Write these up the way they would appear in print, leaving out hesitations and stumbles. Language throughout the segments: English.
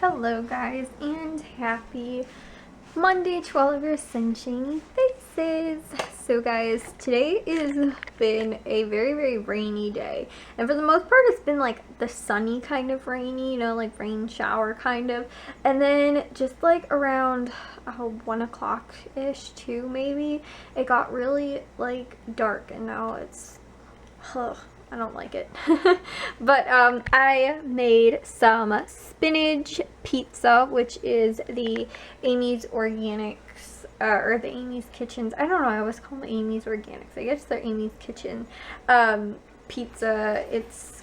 Hello guys, and happy Monday to all of your sunshiny faces. So guys, today has been a very rainy day, and for the most part it's been like the sunny kind of rainy, you know, like rain shower kind of, and then just like around 1 o'clock ish, 2 maybe, it got really like dark, and now it's I don't like it. But I made some spinach pizza, which is the Amy's Organics, or the Amy's Kitchens. I don't know, I always call them Amy's Organics. I guess they're Amy's Kitchen pizza. It's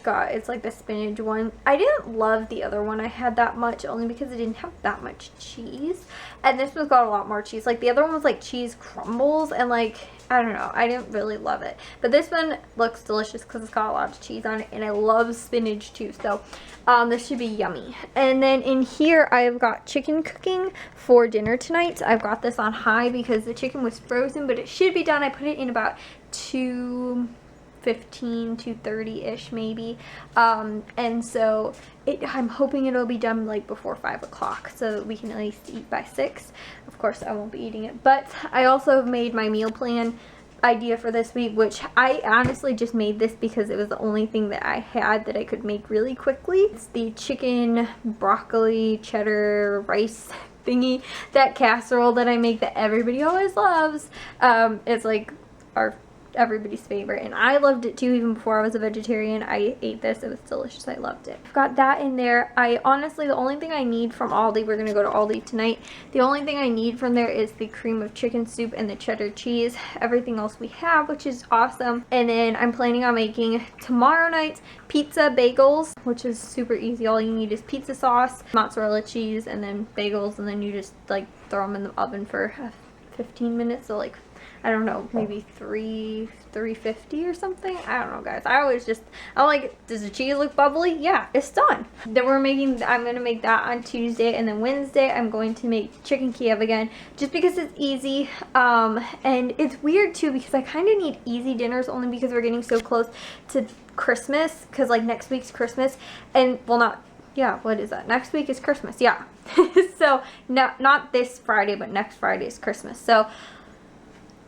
like the spinach one. I didn't love the other one I had that much, only because it didn't have that much cheese, and this one's got a lot more cheese. Like the other one was like cheese crumbles, and like I don't know, I didn't really love it, but this one looks delicious because it's got a lot of cheese on it, and I love spinach too, so this should be yummy. And then in here I've got chicken cooking for dinner tonight. I've got this on high because the chicken was frozen, but it should be done. I put it in about 2:15, 2:30-ish maybe, and so I'm hoping it'll be done like before 5 o'clock so that we can at least eat by 6. Of course I won't be eating it, but I also have made my meal plan idea for this week, which I honestly just made this because it was the only thing that I had that I could make really quickly. It's the chicken broccoli cheddar rice thingy, that casserole that I make that everybody always loves. It's like everybody's favorite, and I loved it too. Even before I was a vegetarian, I ate this. It was delicious. I loved it. I've got that in there. I honestly, the only thing I need from Aldi, we're gonna go to Aldi tonight, the only thing I need from there is the cream of chicken soup and the cheddar cheese. Everything else we have, which is awesome. And then I'm planning on making tomorrow night pizza bagels, which is super easy. All you need is pizza sauce, mozzarella cheese, and then bagels, and then you just like throw them in the oven for 15 minutes. So like, I don't know, maybe 350 or something. I don't know, guys. I'm like, does the cheese look bubbly? Yeah, it's done. Then I'm gonna make that on Tuesday, and then Wednesday I'm going to make chicken Kiev again, just because it's easy. And it's weird too because I kind of need easy dinners, only because we're getting so close to Christmas, because like next week's Christmas, and well, not, yeah, what is that? Next week is Christmas, yeah. So not this Friday, but next Friday is Christmas. So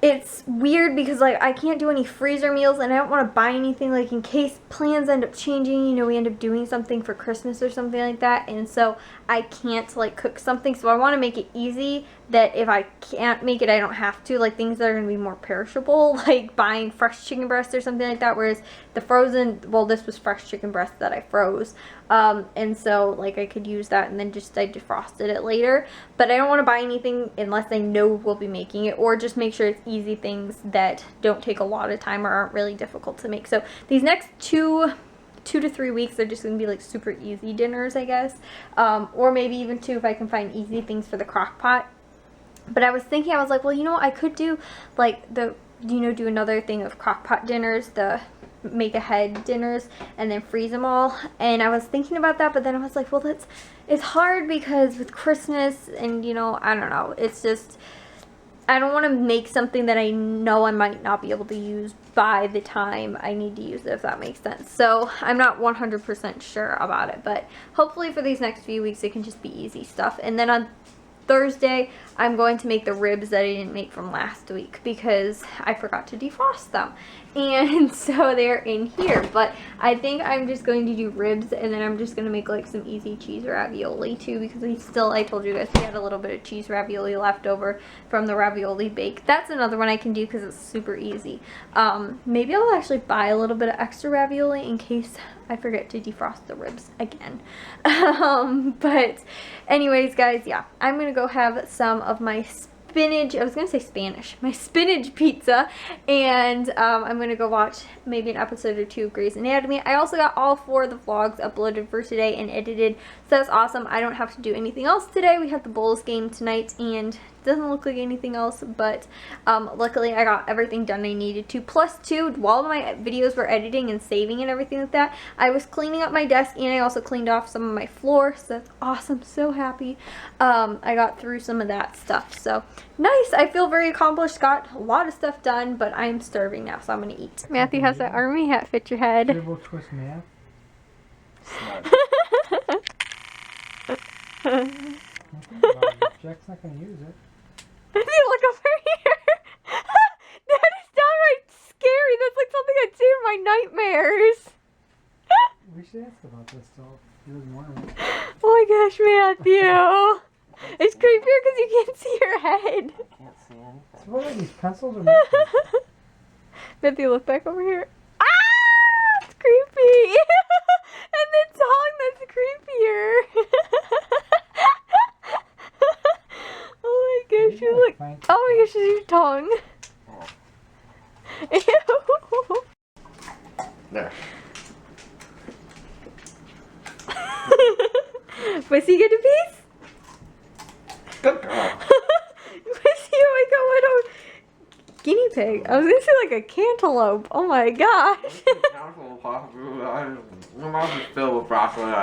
it's weird because like I can't do any freezer meals, and I don't want to buy anything like in case plans end up changing, you know, we end up doing something for Christmas or something like that, and so I can't like cook something. So I want to make it easy that if I can't make it, I don't have to, like things that are going to be more perishable, like buying fresh chicken breast or something like that, whereas the frozen, well, this was fresh chicken breast that I froze, and so like I could use that and then just I defrosted it later. But I don't want to buy anything unless I know we'll be making it, or just make sure it's easy things that don't take a lot of time or aren't really difficult to make. So these next 2 to 3 weeks are just gonna be like super easy dinners, I guess, or maybe even 2 if I can find easy things for the crock pot. But I was thinking, I was like, well, you know what, I could do like do another thing of crock pot dinners, the make ahead dinners, and then freeze them all. And I was thinking about that, but then I was like, well, it's hard because with Christmas, and you know, I don't know, it's just, I don't want to make something that I know I might not be able to use by the time I need to use it, if that makes sense. So I'm not 100% sure about it, but hopefully for these next few weeks it can just be easy stuff. And then on Thursday I'm going to make the ribs that I didn't make from last week because I forgot to defrost them, and so they're in here. But I think I'm just going to do ribs, and then I'm just going to make like some easy cheese ravioli too, because I told you guys we had a little bit of cheese ravioli left over from the ravioli bake. That's another one I can do because it's super easy. Maybe I'll actually buy a little bit of extra ravioli in case I forget to defrost the ribs again. But anyways, guys, yeah, I'm gonna go have some of my spinach, I was gonna say Spanish, my spinach pizza, and I'm gonna go watch maybe an episode or 2 of Grey's Anatomy. I also got all 4 of the vlogs uploaded for today and edited, so that's awesome. I don't have to do anything else today. We have the Bulls game tonight, and it doesn't look like anything else, but luckily I got everything done I needed to. Plus, too, while my videos were editing and saving and everything like that, I was cleaning up my desk, and I also cleaned off some of my floor, so that's awesome. So happy I got through some of that stuff. So nice. I feel very accomplished. Got a lot of stuff done, but I'm starving now, so I'm gonna eat. Matthew, how's that army hat fit your head? Dribble, twist, math. Jack's not gonna use it. Look over here. That is downright scary. That's like something I'd see in my nightmares. We should ask about this though. He was wondering. Oh my gosh, Matthew. It's creepier because you can't see your head. I can't see anything. So what are these pencils or markers? Matthew, look back over here. Ah! It's creepy. And the tongue, that's creepier. Oh my gosh, you look. Oh my gosh, it's your tongue. Ew. There. Was he get a piece? Good girl. Was he like a little guinea pig? I was gonna say like a cantaloupe. Oh my gosh. My mouth is filled with broccoli. Give her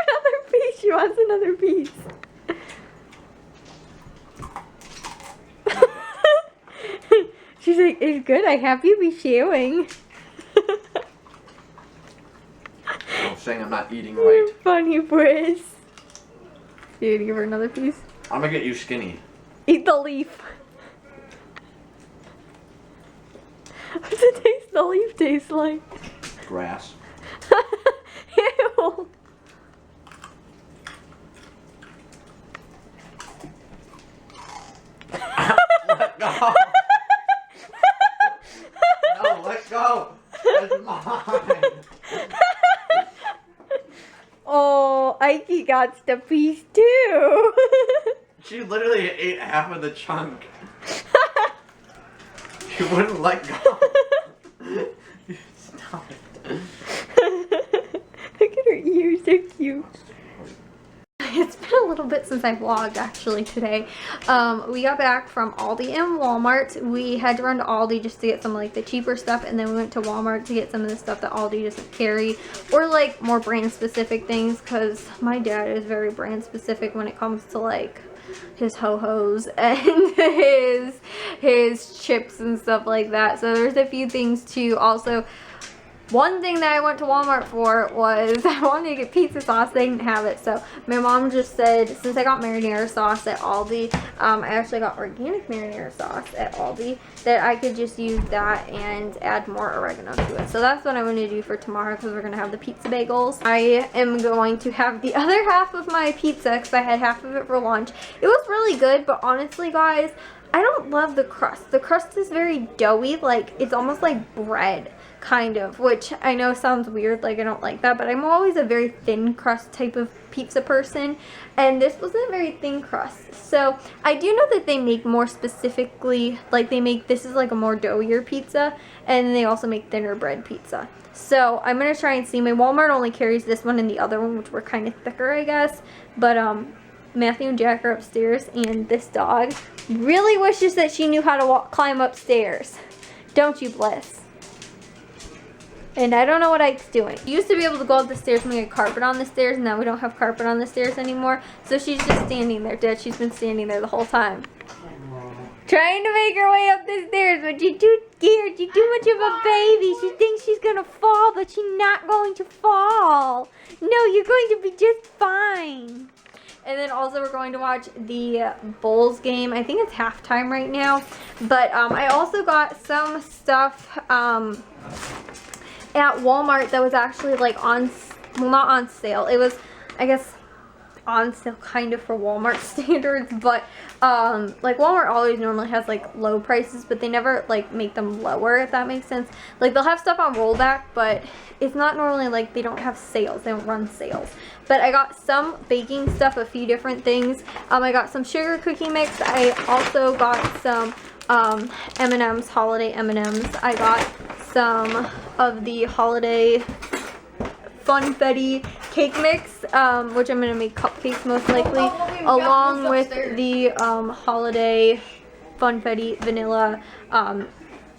another piece. She wants another piece. She's like, it's good. I have you be sharing. I'm saying I'm not eating You're right. funny, Briz. You gonna give her another piece? I'm gonna get you skinny. Eat the leaf. What's it taste? The leaf taste like? Grass. Ew. Let go. No, let go. That's mine. Oh, Ike got the piece too. She literally ate half of the chunk. She wouldn't let go. Stop it. Look at her ears, they're cute. It's been a little bit since I vlogged actually today. We got back from Aldi and Walmart. We had to run to Aldi just to get some like the cheaper stuff, and then we went to Walmart to get some of the stuff that Aldi doesn't carry, or like more brand specific things, because my dad is very brand specific when it comes to like his ho-hos and his chips and stuff like that. So there's a few things too. Also, one thing that I went to Walmart for was I wanted to get pizza sauce. They didn't have it, so my mom just said, since I got marinara sauce at Aldi, I actually got organic marinara sauce at Aldi, that I could just use that and add more oregano to it. So that's what I'm going to do for tomorrow, because we're going to have the pizza bagels. I am going to have the other half of my pizza, because I had half of it for lunch. It was really good, but honestly, guys, I don't love the crust. The crust is very doughy, like it's almost like bread. Kind of, which I know sounds weird, like I don't like that, but I'm always a very thin crust type of pizza person, and this wasn't a very thin crust. So I do know that they make more specifically, like they make, this is like a more doughier pizza, and they also make thinner bread pizza. So I'm gonna try and see. My Walmart only carries this one and the other one, which were kind of thicker, I guess, but Matthew and Jack are upstairs, and this dog really wishes that she knew how to climb upstairs. Don't you, Bliss? And I don't know what Ike's doing. We used to be able to go up the stairs and we had carpet on the stairs, and now we don't have carpet on the stairs anymore. So she's just standing there, Dad. She's been standing there the whole time. Trying to make her way up the stairs, but she's too scared. She's too much of a baby. She thinks she's going to fall, but she's not going to fall. No, you're going to be just fine. And then also we're going to watch the Bulls game. I think it's halftime right now. But I also got some stuff at Walmart that was actually like on, well, not on sale. It was, I guess, on sale kind of for Walmart standards, but like Walmart always normally has like low prices, but they never like make them lower, if that makes sense. Like they'll have stuff on rollback, but it's not normally like they don't have sales. They don't run sales. But I got some baking stuff, a few different things. I got some sugar cookie mix. I also got some M&M's, holiday M&M's. I got some of the holiday funfetti cake mix, which I'm gonna make cupcakes most likely, along with the holiday funfetti vanilla,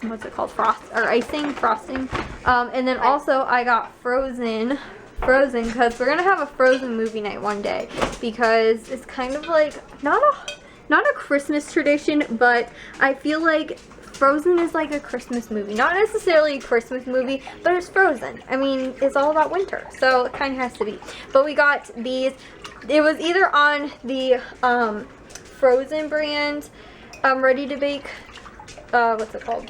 what's it called, frosting, and then also I got frozen, because we're gonna have a Frozen movie night one day, because it's kind of like not a Christmas tradition, but I feel like Frozen is like a Christmas movie. Not necessarily a Christmas movie, but it's Frozen. I mean, it's all about winter, so it kind of has to be. But we got these. It was either on the Frozen brand, ready to bake, what's it called,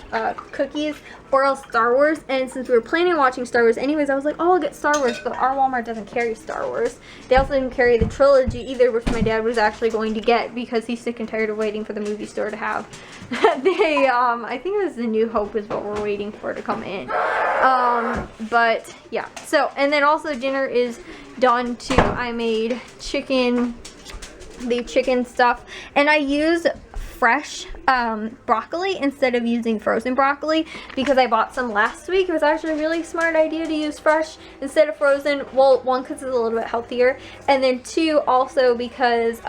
cookies, or else Star Wars. And since we were planning on watching Star Wars anyways, I was like, oh, I'll get Star Wars, but our Walmart doesn't carry Star Wars. They also didn't carry the trilogy either, which my dad was actually going to get because he's sick and tired of waiting for the movie store to have. I think it was The New Hope is what we're waiting for to come in. But yeah, so, and then also dinner is done too. I made the chicken stuff, and I used fresh broccoli instead of using frozen broccoli because I bought some last week. It was actually a really smart idea to use fresh instead of frozen. Well, one, because it's a little bit healthier, and then two, also because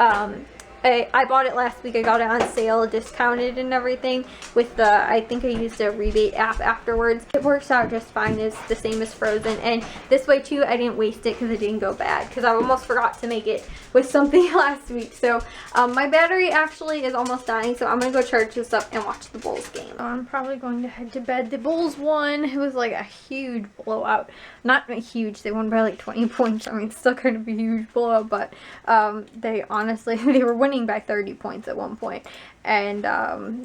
I bought it last week. I got it on sale, discounted and everything with the, I think I used a rebate app afterwards. It works out just fine. It's the same as frozen, and this way too I didn't waste it because it didn't go bad, because I almost forgot to make it with something last week. So my battery actually is almost dying, so I'm gonna go charge this up and watch the Bulls game. I'm probably going to head to bed. The Bulls won. It was like a huge blowout. Not huge, they won by like 20 points. I mean, it's still kind of a huge blowout, but they honestly, they were winning by 30 points at one point, and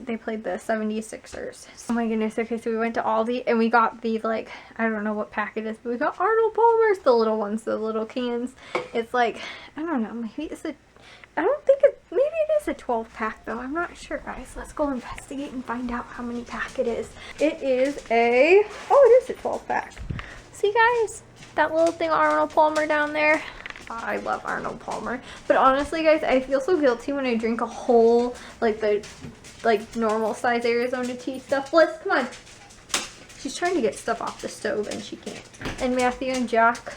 they played the 76ers. Oh my goodness. Okay, so we went to Aldi and we got the, like, I don't know what pack it is, but we got Arnold Palmer's, the little ones, the little cans. It's like, I don't know, maybe it's a, I don't think it, maybe it is a 12 pack though. I'm not sure, guys. Let's go investigate and find out how many pack it is. It is a, oh, it is a 12 pack. See, guys, that little thing Arnold Palmer down there. I love Arnold Palmer, but honestly, guys, I feel so guilty when I drink a whole, like, the, like, normal size Arizona tea stuff. Bliss, come on. She's trying to get stuff off the stove and she can't. And Matthew and Jack,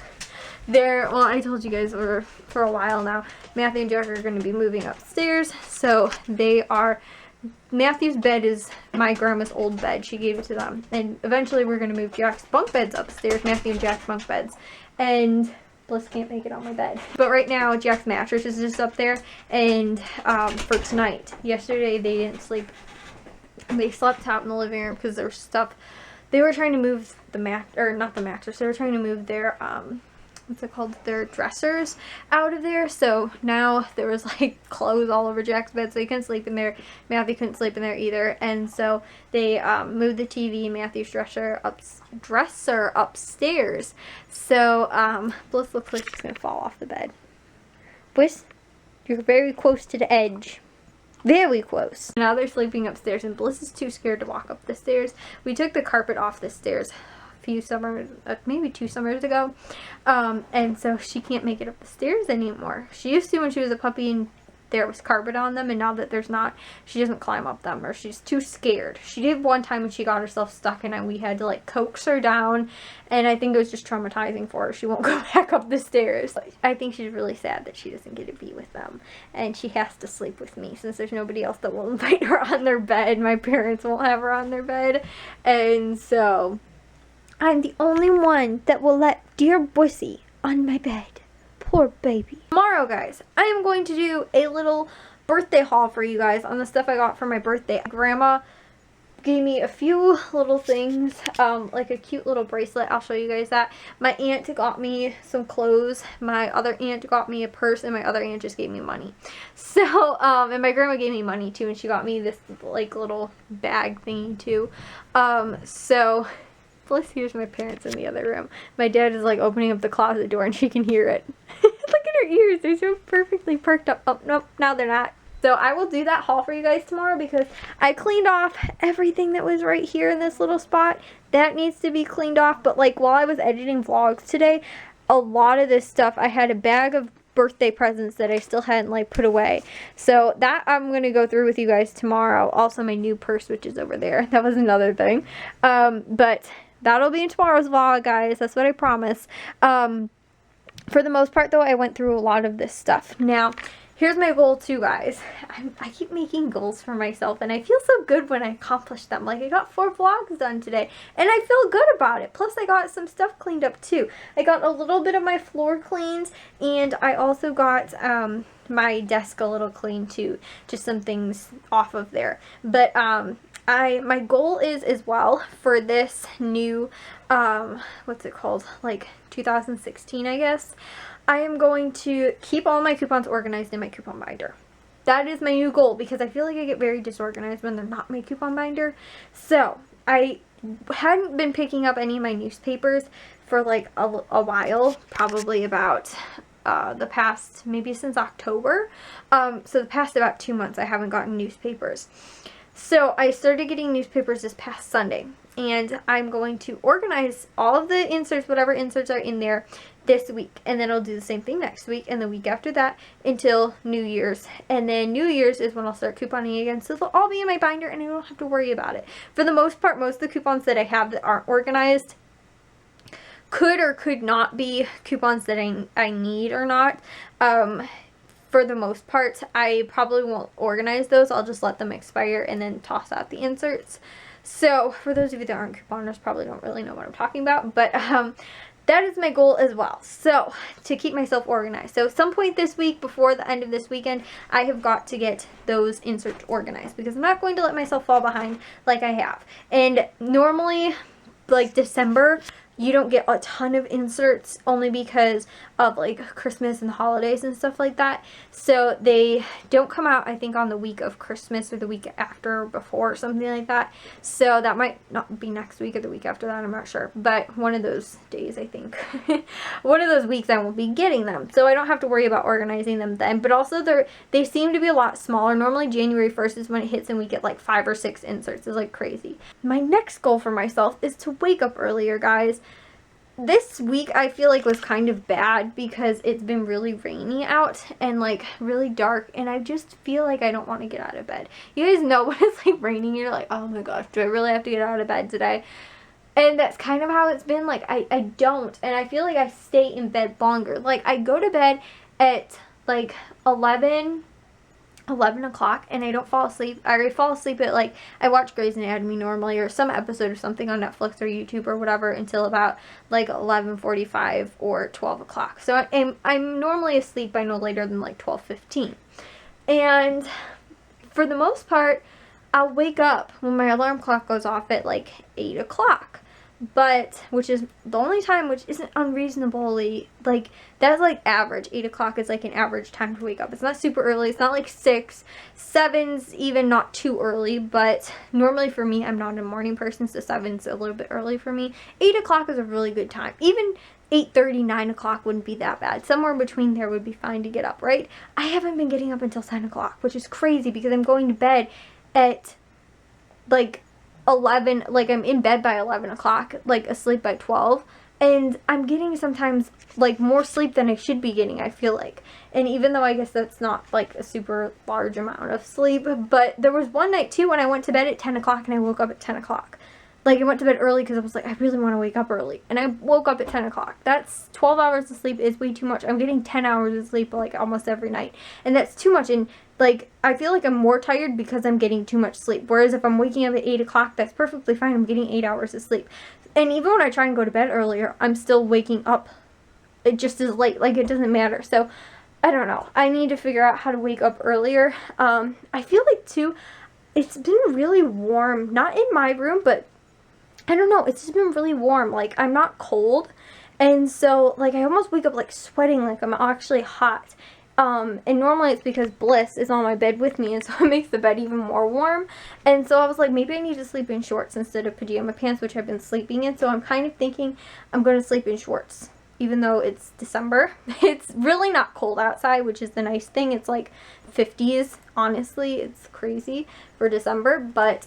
they're, well, I told you guys for a while now, Matthew and Jack are going to be moving upstairs, so they are, Matthew's bed is my grandma's old bed. She gave it to them, and eventually we're going to move Jack's bunk beds upstairs, Matthew and Jack's bunk beds, and Bliss can't make it on my bed. But right now, Jack's mattress is just up there, and for tonight, yesterday they didn't sleep. They slept out in the living room because there was stuff. They were trying to move the not the mattress. They were trying to move their what's it called, their dressers out of there. So now there was like clothes all over Jack's bed, so he couldn't sleep in there. Matthew couldn't sleep in there either, and so they moved the TV, Matthew's dresser upstairs. So Bliss looks like she's gonna fall off the bed. Bliss, you're very close to the edge. Very close. Now they're sleeping upstairs, and Bliss is too scared to walk up the stairs. We took the carpet off the stairs few summers, maybe 2 summers ago, and so she can't make it up the stairs anymore. She used to when she was a puppy and there was carpet on them, and now that there's not, she doesn't climb up them, or she's too scared. She did one time when she got herself stuck, and we had to like coax her down, and I think it was just traumatizing for her. She won't go back up the stairs. I think she's really sad that she doesn't get to be with them, and she has to sleep with me since there's nobody else that will invite her on their bed. My parents won't have her on their bed, and so I'm the only one that will let dear Bussy on my bed. Poor baby. Tomorrow, guys, I am going to do a little birthday haul for you guys on the stuff I got for my birthday. Grandma gave me a few little things, like a cute little bracelet. I'll show you guys that. My aunt got me some clothes. My other aunt got me a purse, and my other aunt just gave me money. So, and my grandma gave me money too, and she got me this like little bag thingy too. So Bliss hears my parents in the other room. My dad is like opening up the closet door and she can hear it. Look at her ears. They're so perfectly perked up. Oh, nope. Now they're not. So I will do that haul for you guys tomorrow because I cleaned off everything that was right here in this little spot. That needs to be cleaned off. But like while I was editing vlogs today, a lot of this stuff, I had a bag of birthday presents that I still hadn't like put away. So that I'm going to go through with you guys tomorrow. Also my new purse, which is over there. That was another thing. But that'll be in tomorrow's vlog, guys. That's what I promise. For the most part, though, I went through a lot of this stuff. Now, here's my goal, too, guys. I keep making goals for myself, and I feel so good when I accomplish them. Like, I got 4 vlogs done today, and I feel good about it. Plus, I got some stuff cleaned up, too. I got a little bit of my floor cleaned, and I also got my desk a little clean, too. Just some things off of there. But, my goal is as well for this new, what's it called, like 2016, I guess, I am going to keep all my coupons organized in my coupon binder. That is my new goal, because I feel like I get very disorganized when they're not in my coupon binder. So I hadn't been picking up any of my newspapers for like a while, probably about the past, maybe since October. So the past about 2 months I haven't gotten newspapers. So I started getting newspapers this past Sunday, and I'm going to organize all of the inserts, whatever inserts are in there, this week, and then I'll do the same thing next week and the week after that until New Year's. And then New Year's is when I'll start couponing again, so they'll all be in my binder and I don't have to worry about it. For the most part, most of the coupons that I have that aren't organized could or could not be coupons that I need or not. For the most part, I probably won't organize those. I'll just let them expire and then toss out the inserts. So for those of you that aren't couponers, probably don't really know what I'm talking about, but that is my goal as well. So to keep myself organized. So some point this week, before the end of this weekend, I have got to get those inserts organized, because I'm not going to let myself fall behind like I have. And normally, like December, you don't get a ton of inserts, only because of like Christmas and the holidays and stuff like that. So they don't come out, I think, on the week of Christmas or the week after or before or something like that. So that might not be next week or the week after that, I'm not sure. But one of those days, I think. One of those weeks I will be getting them. So I don't have to worry about organizing them then. But also they seem to be a lot smaller. Normally January 1st is when it hits and we get like 5 or 6 inserts. It's like crazy. My next goal for myself is to wake up earlier, guys. This week I feel like was kind of bad because it's been really rainy out and like really dark, and I just feel like I don't want to get out of bed. You guys know when it's like raining, you're like, oh my gosh, do I really have to get out of bed today? And that's kind of how it's been. Like I don't, and I feel like I stay in bed longer. Like I go to bed at like 11 o'clock and I don't fall asleep. I fall asleep at like, I watch Grey's Anatomy normally, or some episode of something on Netflix or YouTube or whatever, until about like 11:45 or 12 o'clock. So I'm normally asleep by no later than like 12:15. And for the most part, I'll wake up when my alarm clock goes off at like 8 o'clock. But, which is the only time, which isn't unreasonably, like, that's like average. 8 o'clock is like an average time to wake up. It's not super early. It's not like 6. 7's even not too early, but normally for me, I'm not a morning person, so 7's a little bit early for me. 8 o'clock is a really good time. Even 8:30, 9 o'clock wouldn't be that bad. Somewhere between there would be fine to get up, right? I haven't been getting up until 10 o'clock, which is crazy because I'm going to bed at like 11, like I'm in bed by 11 o'clock, like asleep by 12, and I'm getting sometimes like more sleep than I should be getting, I feel like. And even though I guess that's not like a super large amount of sleep, but there was one night too when I went to bed at 10 o'clock and I woke up at 10 o'clock. Like I went to bed early because I was like, I really want to wake up early, and I woke up at 10 o'clock. That's 12 hours of sleep is way too much. I'm getting 10 hours of sleep like almost every night, and that's too much. And like I feel like I'm more tired because I'm getting too much sleep. Whereas if I'm waking up at 8 o'clock, that's perfectly fine. I'm getting 8 hours of sleep. And even when I try and go to bed earlier, I'm still waking up just as late. Like it doesn't matter. So I don't know. I need to figure out how to wake up earlier. I feel like too, it's been really warm. Not in my room, but I don't know, it's just been really warm. Like, I'm not cold, and so, like, I almost wake up, like, sweating like I'm actually hot. And normally it's because Bliss is on my bed with me, and so it makes the bed even more warm. And so I was like, maybe I need to sleep in shorts instead of pajama pants, which I've been sleeping in. So I'm kind of thinking I'm going to sleep in shorts, even though it's December. It's really not cold outside, which is the nice thing. It's like 50s, honestly. It's crazy for December, but,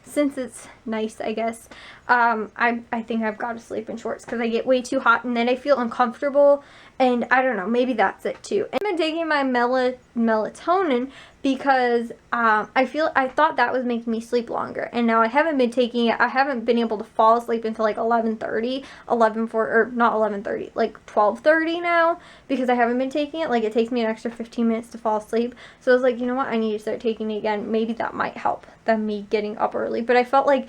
since it's nice, I guess, I think I've got to sleep in shorts because I get way too hot and then I feel uncomfortable, and I don't know, maybe that's it too. I've been taking my melatonin because I thought that was making me sleep longer, and now I haven't been taking it. I haven't been able to fall asleep until like 11:30, or not 11:30, like 12:30 now, because I haven't been taking it. Like it takes me an extra 15 minutes to fall asleep. So I was like, you know what, I need to start taking it again. Maybe that might help than me getting up early. But I felt like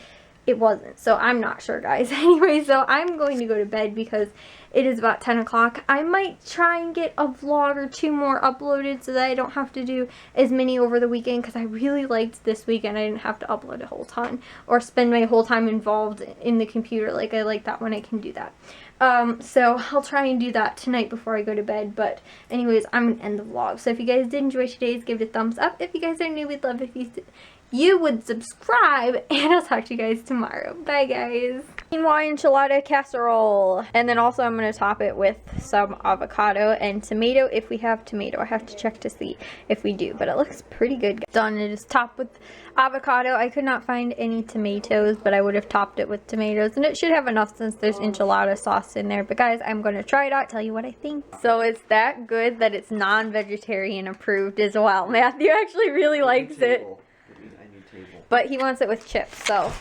it wasn't. So I'm not sure, guys. Anyway, so I'm going to go to bed because it is about 10 o'clock. I might try and get a vlog or 2 more uploaded so that I don't have to do as many over the weekend, because I really liked this weekend. I didn't have to upload a whole ton or spend my whole time involved in the computer. Like, I like that when I can do that. So I'll try and do that tonight before I go to bed. But anyways, I'm gonna end the vlog. So if you guys did enjoy today's, give it a thumbs up. If you guys are new, we'd love if you would subscribe, and I'll talk to you guys tomorrow. Bye, guys. Quinoa enchilada casserole. And then also I'm going to top it with some avocado and tomato if we have tomato. I have to check to see if we do, but it looks pretty good. Done. It is topped with avocado. I could not find any tomatoes, but I would have topped it with tomatoes, and it should have enough since there's enchilada sauce in there. But guys, I'm going to try it out, tell you what I think. So it's that good that it's non-vegetarian approved as well. Matthew actually really likes it. But he wants it with chips, so